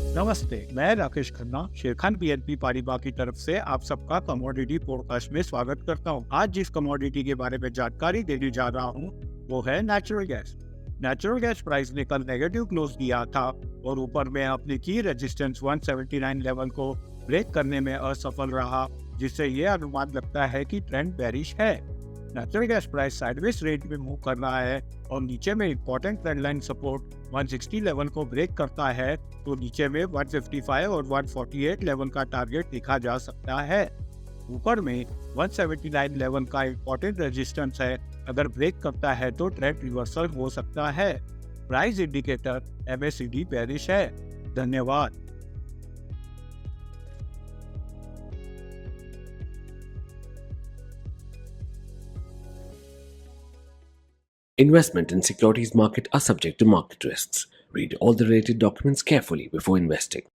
नमस्ते, मैं Rakesh Khanna Sharekhan BNP Paribas की तरफ से आप सबका कमोडिटी पॉडकास्ट में स्वागत करता हूं। आज जिस कमोडिटी के बारे में जानकारी देने जा रहा हूं, वो है natural gas. Natural gas price ने कल नेगेटिव क्लोज दिया था और ऊपर में अपनी की रेजिस्टेंस 179 लेवल को ब्रेक करने में असफल रहा, जिससे ये अनुमान लगता है कि ट्रेंड बेरिश है। Natural gas price sideways rate में मूव कर रहा है और नीचे में important trend line support 160 level को ब्रेक करता है तो नीचे में 155 और 148 लेवल का टारगेट देखा जा सकता है। ऊपर में 179 लेवल का इंपॉर्टेंट रेजिस्टेंस है, अगर ब्रेक करता है तो ट्रेंड रिवर्सल हो सकता है। प्राइस इंडिकेटर MACD बेरिश है। धन्यवाद। Investment in securities market are subject to market risks. Read all the related documents carefully before investing.